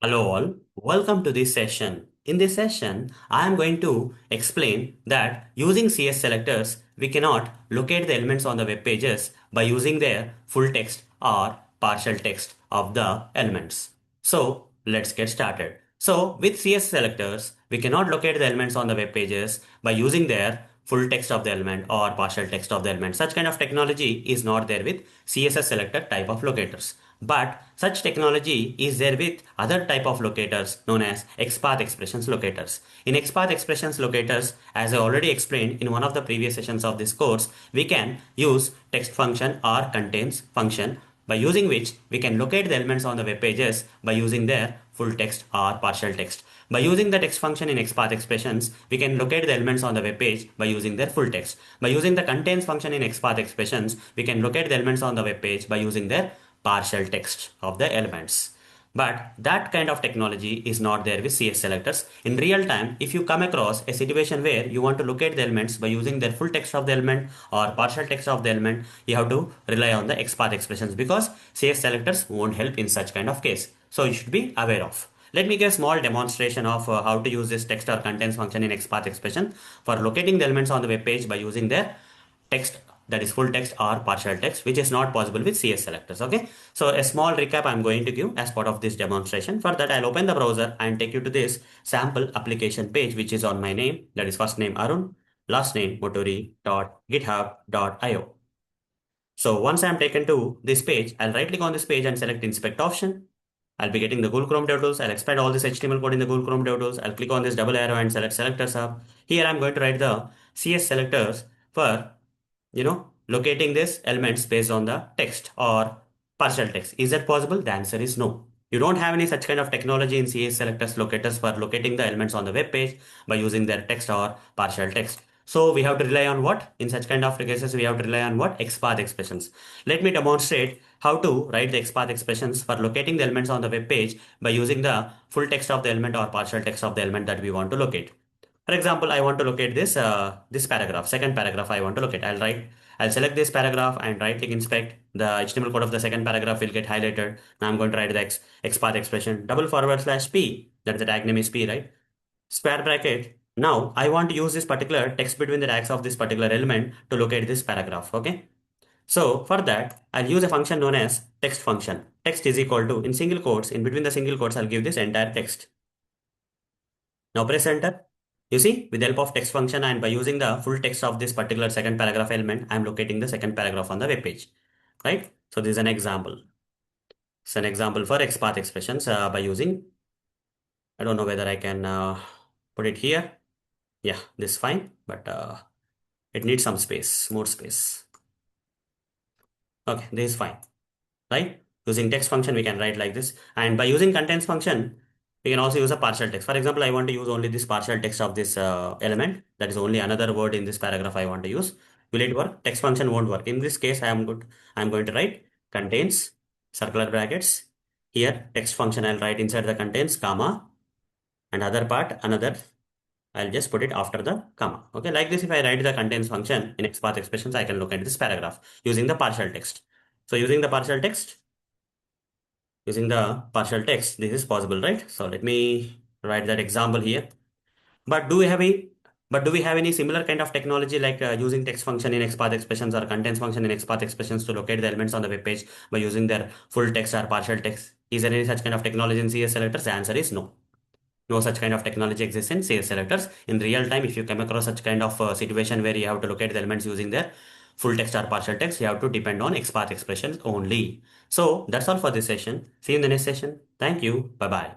Hello all, welcome to this session. In this session, I am going to explain that using CS selectors, we cannot locate the elements on the web pages by using their full text or partial text of the elements. So let's get started. So with CS selectors, we cannot locate the elements on the web pages by using their full text of the element or partial text of the element. Such kind of technology is not there with CSS selector type of locators. But such technology is there with other type of locators known as XPath expressions locators. In XPath expressions locators, as I already explained in one of the previous sessions of this course, we can use text function or contains function by using which we can locate the elements on the web pages by using their full text or partial text. By using the text function in XPath expressions, we can locate the elements on the web page by using their full text. By using the contains function in XPath expressions, we can locate the elements on the web page by using their partial text of the elements. But that kind of technology is not there with CS selectors. In real time, if you come across a situation where you want to locate the elements by using their full text of the element or partial text of the element, you have to rely on the XPath expressions because CS selectors won't help in such kind of case. So you should be aware of. Let me give a small demonstration of how to use this text or contains function in XPath expression for locating the elements on the web page by using their text, that is full text or partial text, which is not possible with CS selectors. Okay, so a small recap I'm going to give as part of this demonstration. For that, I'll open the browser and take you to this sample application page, which is on my name, that is first name Arun, last name moturi.github.io. So once I'm taken to this page, I'll right click on this page and select inspect option. I'll be getting the Google Chrome DevTools. I'll expand all this HTML code in the Google Chrome DevTools. I'll click on this double arrow and select selectors hub. Here I'm going to write the CS selectors for locating these elements based on the text or partial text. Is that possible? The answer is no. You don't have any such kind of technology in CS selectors locators for locating the elements on the web page by using their text or partial text. So we have to rely on what? In such kind of cases, we have to rely on what? XPath expressions. Let me demonstrate how to write the XPath expressions for locating the elements on the web page by using the full text of the element or partial text of the element that we want to locate. For example, I want to locate this paragraph, second paragraph I want to locate. I'll select this paragraph and right click inspect. The HTML code of the second paragraph will get highlighted. Now I'm going to write the XPath expression /p. That is the tag name is p, right? Square bracket. Now I want to use this particular text between the tags of this particular element to locate this paragraph. Okay. So for that, I'll use a function known as text function. Text is equal to, in single quotes, in between the single quotes, I'll give this entire text. Now press enter. You see, with the help of text function and by using the full text of this particular second paragraph element, I'm locating the second paragraph on the web page, right? So this is an example. It's an example for XPath expressions by using, I don't know whether I can put it here. Yeah, this is fine, but it needs some space, more space. Okay, this is fine, right? Using text function, we can write like this. And by using contains function, we can also use a partial text. For example, I want to use only this partial text of this element. That is only another word in this paragraph I want to use. Will it work? Text function won't work. In this case, I'm going to write contains, circular brackets. Here, text function I'll write inside the contains, comma, and other part, another. I'll just put it after the comma. Okay, like this, if I write the contains function in XPath expressions, I can locate this paragraph using the partial text. So using the partial text, this is possible, right? So let me write that example here. But do we have any similar kind of technology like using text function in XPath expressions or contains function in XPath expressions to locate the elements on the web page by using their full text or partial text? Is there any such kind of technology in CS selectors? The answer is no. No such kind of technology exists in CS selectors. In real time, if you come across such kind of situation where you have to locate the elements using their full text or partial text, you have to depend on XPath expressions only. So that's all for this session. See you in the next session. Thank you. Bye bye.